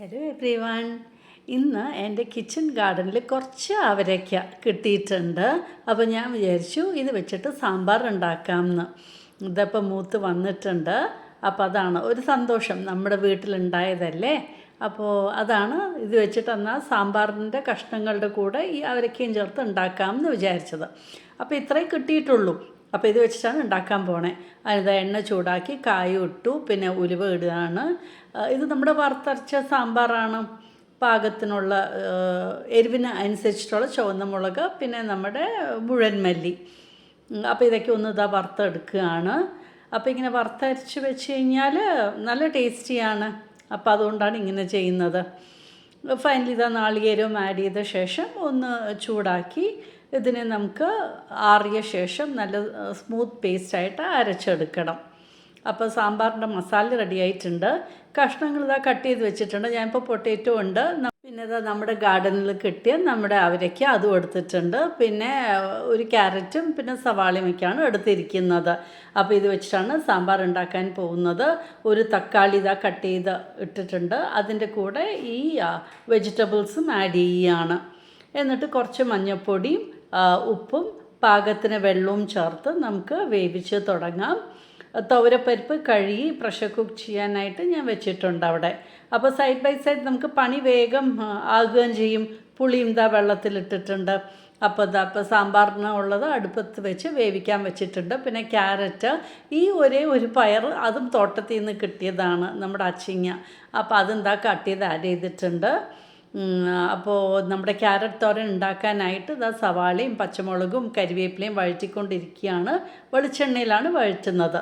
Hello every one. ഇന്ന് എൻ്റെ kitchen ഗാർഡനിൽ കുറച്ച് അവരയ്ക്ക കിട്ടിയിട്ടുണ്ട്. അപ്പോൾ ഞാൻ വിചാരിച്ചു ഇത് വെച്ചിട്ട് സാമ്പാർ ഉണ്ടാക്കാമെന്ന്. ഇതിപ്പോൾ മൂത്ത് വന്നിട്ടുണ്ട്. അപ്പോൾ അതാണ് ഒരു സന്തോഷം, നമ്മുടെ വീട്ടിലുണ്ടായതല്ലേ. അപ്പോൾ അതാണ് ഇത് വെച്ചിട്ട് എന്നാൽ സാമ്പാറിൻ്റെ കഷ്ണങ്ങളുടെ കൂടെ ഈ അവരയ്ക്കയും ചേർത്ത് ഉണ്ടാക്കാമെന്ന് വിചാരിച്ചത്. അപ്പോൾ ഇത്രയും കിട്ടിയിട്ടുള്ളൂ. അപ്പോൾ ഇത് വെച്ചിട്ടാണ് ഉണ്ടാക്കാൻ പോണേ. അതിന് എണ്ണ ചൂടാക്കി കായും ഇട്ടു, പിന്നെ ഉലുവ ഇടുകയാണ്. ഇത് നമ്മുടെ വറുത്തരച്ച സാമ്പാറാണ്. പാകത്തിനുള്ള എരിവിന് അനുസരിച്ചിട്ടുള്ള ചുവന്ന മുളക്, പിന്നെ നമ്മുടെ മുഴുവൻ മല്ലി. അപ്പോൾ ഇതൊക്കെ ഒന്ന് വറുത്തെടുക്കുകയാണ്. അപ്പോൾ ഇങ്ങനെ വറുത്തരച്ച് വെച്ച് കഴിഞ്ഞാൽ നല്ല ടേസ്റ്റിയാണ്. അപ്പോൾ അതുകൊണ്ടാണ് ഇങ്ങനെ ചെയ്യുന്നത്. ഫൈനലി നാളികേരവും ആഡ് ചെയ്ത ശേഷം ഒന്ന് ചൂടാക്കി ഇതിനെ നമുക്ക് ആറിയ ശേഷം നല്ല സ്മൂത്ത് പേസ്റ്റായിട്ട് അരച്ചെടുക്കണം. അപ്പോൾ സാമ്പാറിൻ്റെ മസാല റെഡി ആയിട്ടുണ്ട്. കഷ്ണങ്ങൾ കട്ട് ചെയ്ത് വെച്ചിട്ടുണ്ട്. ഞാനിപ്പോൾ പൊട്ടേറ്റോ ഉണ്ട്, പിന്നെ നമ്മുടെ ഗാർഡനിൽ കിട്ടിയ നമ്മുടെ അവരയ്ക്ക അതും എടുത്തിട്ടുണ്ട്. പിന്നെ ഒരു ക്യാരറ്റും പിന്നെ സവാളയുമൊക്കെയാണ് എടുത്തിരിക്കുന്നത്. അപ്പോൾ ഇത് വെച്ചിട്ടാണ് സാമ്പാർ ഉണ്ടാക്കാൻ പോകുന്നത്. ഒരു തക്കാളി കട്ട് ചെയ്ത് ഇട്ടിട്ടുണ്ട്. അതിൻ്റെ കൂടെ ഈ വെജിറ്റബിൾസും ആഡ് ചെയ്യുകയാണ്. എന്നിട്ട് കുറച്ച് മഞ്ഞൾപ്പൊടിയും ഉപ്പും പാകത്തിന് വെള്ളവും ചേർത്ത് നമുക്ക് വേവിച്ച് തുടങ്ങാം. തുവരപ്പരിപ്പ് കഴുകി പ്രഷർ കുക്ക് ചെയ്യാനായിട്ട് ഞാൻ വെച്ചിട്ടുണ്ട് അവിടെ. അപ്പോൾ സൈഡ് ബൈ സൈഡ് നമുക്ക് പണി വേഗം ആകുകയും ചെയ്യും. പുളിയും വെള്ളത്തിലിട്ടിട്ടുണ്ട്. അപ്പോൾ സാമ്പാറിന് ഉള്ളത് അടുപ്പത്ത് വെച്ച് വേവിക്കാൻ വെച്ചിട്ടുണ്ട്. പിന്നെ ക്യാരറ്റ്, ഈ ഒരേ ഒരു പയർ, അതും തോട്ടത്തിൽ നിന്ന് കിട്ടിയതാണ്, നമ്മുടെ അച്ചിങ്ങ. അപ്പോൾ അതും കട്ട് ചെയ്ത് ആഡ് ചെയ്തിട്ടുണ്ട്. അപ്പോൾ നമ്മുടെ ക്യാരറ്റ് തോരൻ ഉണ്ടാക്കാനായിട്ട് സവാളയും പച്ചമുളകും കരിവേപ്പിലയും വഴറ്റിക്കൊണ്ടിരിക്കുകയാണ്. വെളിച്ചെണ്ണയിലാണ് വഴറ്റുന്നത്.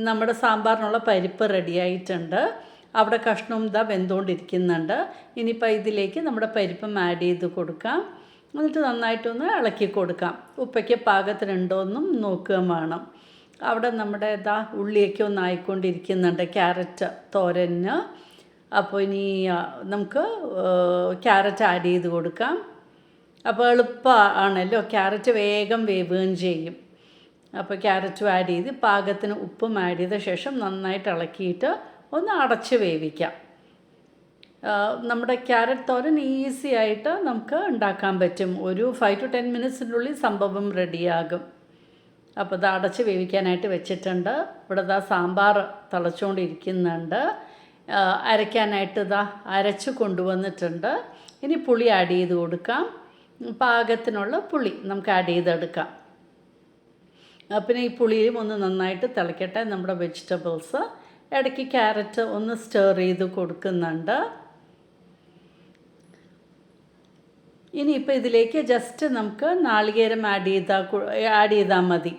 നമ്മുടെ സാമ്പാറിനുള്ള പരിപ്പ് റെഡിയായിട്ടുണ്ട്. അവിടെ കഷ്ണവും വെന്തുകൊണ്ടിരിക്കുന്നുണ്ട്. ഇനിയിപ്പോൾ ഇതിലേക്ക് നമ്മുടെ പരിപ്പും ആഡ് ചെയ്ത് കൊടുക്കാം. എന്നിട്ട് നന്നായിട്ടൊന്ന് ഇളക്കി കൊടുക്കാം. ഉപ്പൊക്കെ പാകത്തിനുണ്ടോയെന്നും നോക്കുകയും വേണം. അവിടെ നമ്മുടെ ഉള്ളിയൊക്കെ ഒന്ന് ആയിക്കൊണ്ടിരിക്കുന്നുണ്ട് ക്യാരറ്റ് തോരന്. അപ്പോൾ ഇനി നമുക്ക് ക്യാരറ്റ് ആഡ് ചെയ്ത് കൊടുക്കാം. അപ്പോൾ എളുപ്പമാണല്ലോ, ക്യാരറ്റ് വേഗം വേവുകയും ചെയ്യും. അപ്പോൾ ക്യാരറ്റും ആഡ് ചെയ്ത് പാകത്തിന് ഉപ്പും ആഡ് ചെയ്ത ശേഷം നന്നായിട്ട് ഇളക്കിയിട്ട് ഒന്ന് അടച്ച് വേവിക്കാം. നമ്മുടെ ക്യാരറ്റ് തോരൻ ഈസി ആയിട്ട് നമുക്ക് ഉണ്ടാക്കാൻ പറ്റും. ഒരു 5 to 10 മിനിറ്റ്സിനുള്ളിൽ സംഭവം റെഡിയാകും. അപ്പോൾ ഇത് അടച്ച് വേവിക്കാനായിട്ട് വെച്ചിട്ടുണ്ട്. ഇവിടെ സാമ്പാർ തിളച്ചുകൊണ്ടിരിക്കുന്നുണ്ട്. അരയ്ക്കാനായിട്ട് അരച്ച് കൊണ്ടുവന്നിട്ടുണ്ട്. ഇനി പുളി ആഡ് ചെയ്ത് കൊടുക്കാം. പാകത്തിനുള്ള പുളി നമുക്ക് ആഡ് ചെയ്തെടുക്കാം. പിന്നെ ഈ പുളിയും ഒന്ന് നന്നായിട്ട് തിളയ്ക്കട്ടെ. നമ്മുടെ വെജിറ്റബിൾസ് ഇടയ്ക്ക് ക്യാരറ്റ് ഒന്ന് സ്റ്റർ ചെയ്ത് കൊടുക്കുന്നുണ്ട്. ഇനിയിപ്പോൾ ഇതിലേക്ക് ജസ്റ്റ് നമുക്ക് നാളികേരം ആഡ് ചെയ്താൽ മതി.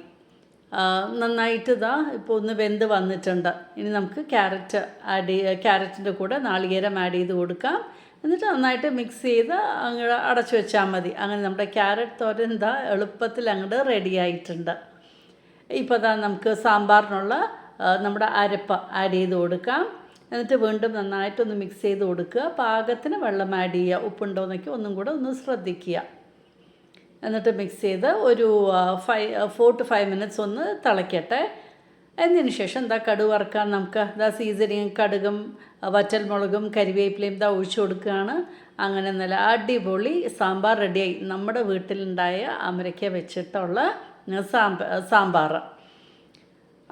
നന്നായിട്ട് ഇപ്പോൾ ഒന്ന് വെന്ത് വന്നിട്ടുണ്ട്. ഇനി നമുക്ക് ക്യാരറ്റിൻ്റെ കൂടെ നാളികേരം ആഡ് ചെയ്ത് കൊടുക്കാം. എന്നിട്ട് നന്നായിട്ട് മിക്സ് ചെയ്ത് അങ്ങോട്ട് അടച്ചു വെച്ചാൽ മതി. അങ്ങനെ നമ്മുടെ ക്യാരറ്റ് തോരൻ എളുപ്പത്തിൽ അങ്ങോട്ട് റെഡി ആയിട്ടുണ്ട്. ഇപ്പോൾ നമുക്ക് സാമ്പാറിനുള്ള നമ്മുടെ അരപ്പ് ആഡ് ചെയ്ത് കൊടുക്കാം. എന്നിട്ട് വീണ്ടും നന്നായിട്ടൊന്ന് മിക്സ് ചെയ്ത് കൊടുക്കുക. പാകത്തിന് വെള്ളം ആഡ് ചെയ്യുക. ഉപ്പുണ്ടോയെന്നൊക്കെ ഒന്നും കൂടെ ഒന്ന് ശ്രദ്ധിക്കുക. എന്നിട്ട് മിക്സ് ചെയ്ത് ഒരു 4 to 5 മിനിറ്റ്സ് ഒന്ന് തിളയ്ക്കട്ടെ. എന്നതിന് ശേഷം കടുക് വറുക്കാൻ നമുക്ക് സീസണിങ് കടുകും വറ്റൽമുളകും കരിവേപ്പിലയും ഒഴിച്ചു കൊടുക്കുകയാണ്. അങ്ങനെ നല്ല അടിപൊളി സാമ്പാർ റെഡിയായി. നമ്മുടെ വീട്ടിലുണ്ടായ അമരയ്ക്ക വെച്ചിട്ടുള്ള സാമ്പാർ,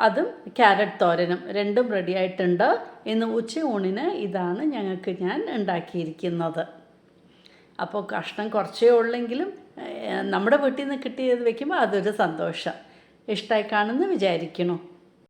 അതും ക്യാരറ്റ് തോരനും രണ്ടും റെഡിയായിട്ടുണ്ട്. ഇന്ന് ഉച്ചയൂണിന് ഇതാണ് ഞാൻ ഉണ്ടാക്കിയിരിക്കുന്നത്. അപ്പോൾ കഷ്ണം കുറച്ചേ ഉള്ളെങ്കിലും നമ്മുടെ വീട്ടിൽ നിന്ന് കിട്ടിയത് വയ്ക്കുമ്പോൾ അതൊരു സന്തോഷം. ഇഷ്ടമായി കാണുമെന്ന് വിചാരിക്കുന്നു.